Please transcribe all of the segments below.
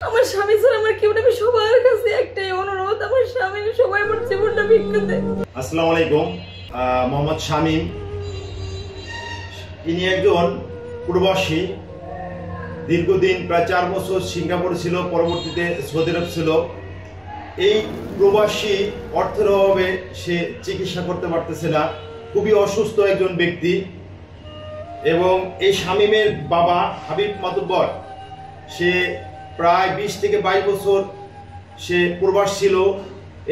আমার স্বামী ছাড়া আমার কেউ নেই, সবার কাছে একটাই অনুরোধ, আমার স্বামী সবাই আমার জীবনটা ভিক্ষা দেয়। আসসালামু আলাইকুম। মোহাম্মদ শামীম, ইনি একজন প্রবাসী। দীর্ঘদিন প্রায় 4 বছর সিঙ্গাপুর ছিল, পরবর্তীতে সৌদি আরব ছিল। এই প্রবাসী অর্থের অভাবে সে চিকিৎসা করতে পারতেছে না, খুবই অসুস্থ একজন ব্যক্তি। এবং এই শামীমের বাবা হাবিব মাতুব্বর, সে প্রায় 20 থেকে 22 বছর সে প্রবাস ছিল।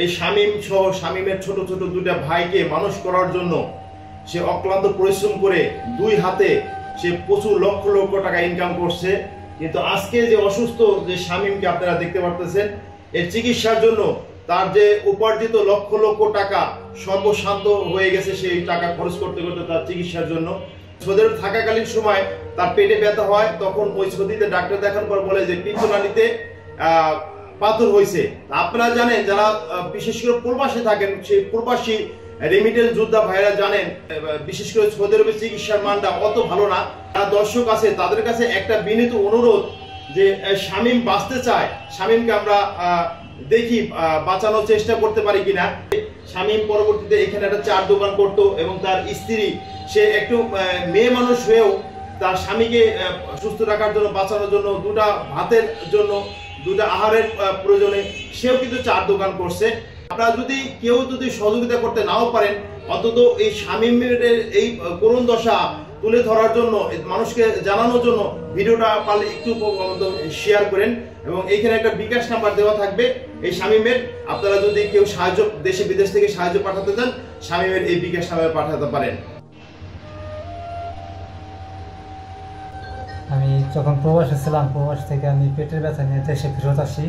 এই শামীম সহ শামীমের ছোট ছোট 2টা ভাইকে মানুষ করার জন্য সে অক্লান্ত পরিশ্রম করে 2 হাতে সে প্রচুর লক্ষ লক্ষ টাকা ইনকাম করছে। কিন্তু আজকে যে অসুস্থ যে শামীমকে আপনারা দেখতে পারতেছেন, এর চিকিৎসার জন্য তার যে উপার্জিত লক্ষ লক্ষ টাকা সর্বশান্ত হয়ে গেছে। সেই টাকা খরচ করতে করতে তার চিকিৎসার জন্য সৌদি আরব থাকাকালীন সময় তার পেটে ব্যথা হয়। তখন ওই সৌদিতে ডাক্তার দেখানোর পর বলে যে পিত্তনালীতে পাথর হয়েছে। আপনারা জানেন, যারা বিশেষ করে প্রবাসী থাকেন, সেই প্রবাসী রেমিটেন্স যোদ্ধা ভাইরা জানেন, বিশেষ করে সৌদি আরবের চিকিৎসার মানটা অত ভালো না। যারা দর্শক আছে তাদের কাছে একটা বিনীত অনুরোধ যে শামীম বাঁচতে চায়, শামীমকে আমরা দেখি বাঁচানোর চেষ্টা করতে পারি কিনা। শামীম পরবর্তীতে এখানে একটা চার দোকান করতো এবং তার স্ত্রী, সে একটু মেয়ে মানুষ হয়েও তার স্বামীকে সুস্থ রাখার জন্য, বাঁচানোর জন্য, 2টা ভাতের জন্য, 2টা আহারের প্রয়োজনে সেও কিন্তু চার দোকান করছে। আপনারা যদি কেউ সহযোগিতা করতে নাও পারেন, অন্তত এই শামীমের এই করুণ দশা তুলে ধরার জন্য, মানুষকে জানানোর জন্য ভিডিওটা পারলে একটু শেয়ার করেন। এবং এইখানে একটা বিকাশ নাম্বার দেওয়া থাকবে এই শামীমের। আপনারা যদি কেউ সাহায্য, দেশে বিদেশ থেকে সাহায্য পাঠাতে চান, শামীমের এই বিকাশ নাম্বারে পাঠাতে পারেন। আমি যখন প্রবাসে ছিলাম, প্রবাস থেকে আমি পেটের ব্যথা নিয়ে দেশে ফেরত আসি।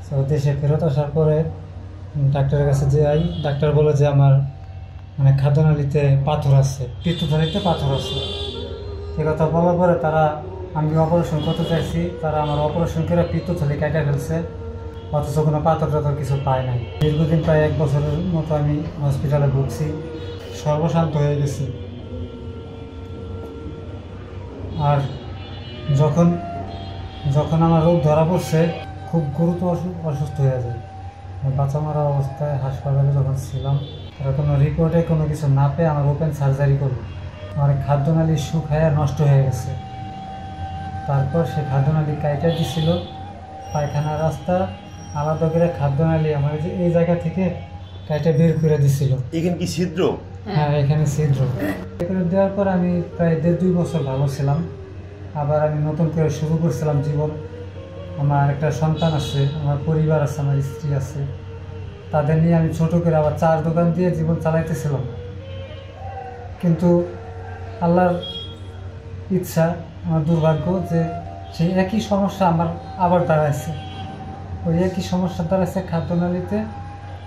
তো দেশে ফেরত আসার পরে ডাক্তারের কাছে যাই। ডাক্তার বলে যে আমার খাদ্যনালীতে পাথর আছে, পিত্তথলিতে পাথর আছে। সে কথা বলার পরে আমি অপারেশন করতে চাইছি, তারা আমার অপারেশন করে পিত্তথলি কেটে ফেলছে, অথচ কোনো পাথর টাথর কিছু পায় নাই। দীর্ঘদিন প্রায় 1 বছরের মতো আমি হসপিটালে ভুগছি, সর্বশান্ত হয়ে গেছি। আর যখন আমার রোগ ধরা পড়ছে, খুব গুরুতর অসুস্থ হয়ে যায়। বাঁচা মারা অবস্থায় হাসপাতালে যখন ছিলাম, তারা কোনো রিপোর্টে কোনো কিছু না পেয়ে আমার ওপেন সার্জারি করলো। আমার খাদ্যনালী শুকায় নষ্ট হয়ে গেছে। তারপর সে খাদ্যনালী কাইটা দিছিল, পায়খানার রাস্তা আলাদা করে খাদ্যনালী আমার এই জায়গা থেকে কাইটা বের করে দিছিল। এখানে কি ছিদ্র? হ্যাঁ, এখানে ছিদ্র। করে দেওয়ার পর আমি প্রায় 1.5-2 বছর ভালো ছিলাম। আবার আমি নতুন করে শুরু করছিলাম জীবন। আমার একটা সন্তান আছে, আমার পরিবার আছে, আমার স্ত্রী আছে। তাদের নিয়ে আমি ছোট করে আবার 4 দোকান দিয়ে জীবন চালাইতেছিলাম। কিন্তু আল্লাহর ইচ্ছা, আমার দুর্ভাগ্য যে সেই একই সমস্যা আমার আবার দাঁড়াইছে। ওই একই সমস্যা দাঁড়াইছে খাদ্যনালীতে,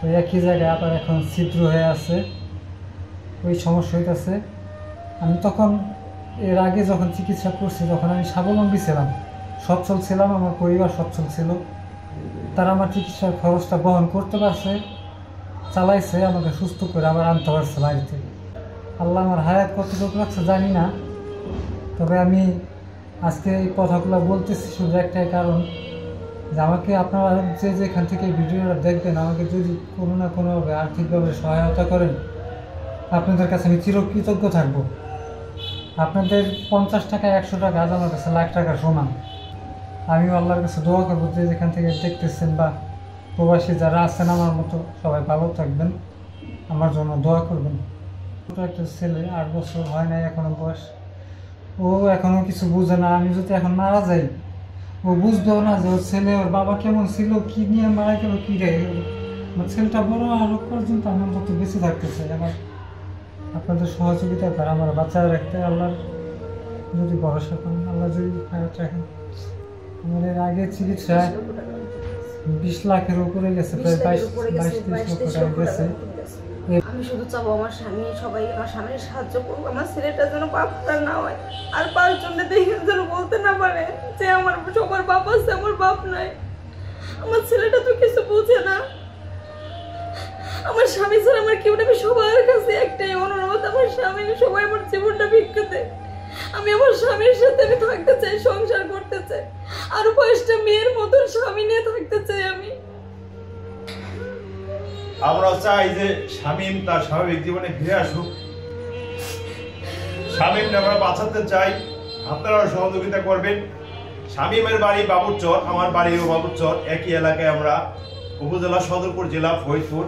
ওই একই জায়গায় আবার এখন ছিদ্র হয়ে আছে, ওই সমস্যা হইতেছে। আমি তখন এর আগে যখন চিকিৎসা করছি, তখন আমি স্বাবলম্বী ছিলাম, সচ্ছল ছিলাম, আমার পরিবার সচ্ছল ছিল। তারা আমার চিকিৎসার খরচটা বহন করতে পারছে, চালাইছে, আমাকে সুস্থ করে আবার আনতে পারছে বাড়িতে। আল্লাহ আমার হায়াত কতটুকু রাখছে জানি না, তবে আমি আজকে এই কথাগুলো বলতেছি শুধু একটাই কারণ, যে আমাকে আপনারা যেখান থেকে ভিডিওটা দেখবেন, আমাকে যদি কোনো না কোনোভাবে আর্থিকভাবে সহায়তা করেন, আপনাদের কাছে আমি চিরকৃতজ্ঞ থাকবো। আপনাদের 50 টাকা 100 টাকা আজ আমার কাছে লাখ টাকা সমান। আমিও আল্লাহর কাছে দোয়া করবো যে যেখান থেকে দেখতেছেন বা প্রবাসী যারা আছেন আমার মতো, সবাই ভালো থাকবেন, আমার জন্য দোয়া করবেন। ছোটো একটা ছেলে, 8 বছর হয় নাই এখনো বয়স, ও এখনও কিছু বুঝে না। আমি যদি এখন মারা যাই, ও বুঝবেও না যে ওর ছেলে, ওর বাবা কেমন ছিল, কি নিয়ে মারা গেল, কী রেখে গেল। আমার ছেলেটা বড় আরো পর্যন্ত আমি অন্তত বেঁচে থাকতে চাই। আমার আপনাদের সহযোগিতা করে আমার বাচ্চারা রাখতে আল্লাহর যদি ভরসা করেন, আল্লাহ যদি হায়াত রাখেন। আমার এর আগে চিকিৎসায় 20 লাখের উপরে গেছে, প্রায় 22-23 লক্ষ টাকা গেছে। আমি শুধু চাবো আমার স্বামী, সবাই আমার স্বামীর সাহায্য করবো, আমার ছেলেটা যেন বাপটার না হয়, আর 5 জনে দেখে যেন বলতে না পারে যে আমার সবার বাপ আছে, আমার বাপ নাই। আমার ছেলেটা তো কিছু বুঝে না। আমার স্বামী ছাড়া আমার কেউ নেই, সবার কাছে একটাই অনুরোধ, আমার স্বামী সবাই আমার জীবনটা ভিক্ষা দেয়। আমি আমার স্বামীর সাথে আমি থাকতে চাই, সংসার করতে চাই, আরো 5টা মেয়ের মতন স্বামী নিয়ে থাকতে চাই আমি। আমরা চাই যে শামীম তার স্বাভাবিক জীবনে ফিরে আসুক। শামীমকে আমরা বাঁচাতে চাই, আপনারা সহযোগিতা করবেন। শামীমের বাড়ি বাবুরচর, আমার বাড়িও বাবুরচর, একই এলাকায় আমরা, উপজেলা সদরপুর, জেলা ফরিদপুর।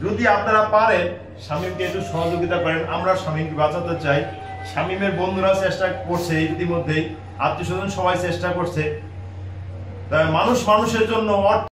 যদি আপনারা পারেন শামীমকে একটু সহযোগিতা করেন, আমরা শামীমকে বাঁচাতে চাই। শামীমের বন্ধুরা চেষ্টা করছে, ইতিমধ্যেই আত্মীয় স্বজন সবাই চেষ্টা করছে। তাই মানুষ মানুষের জন্য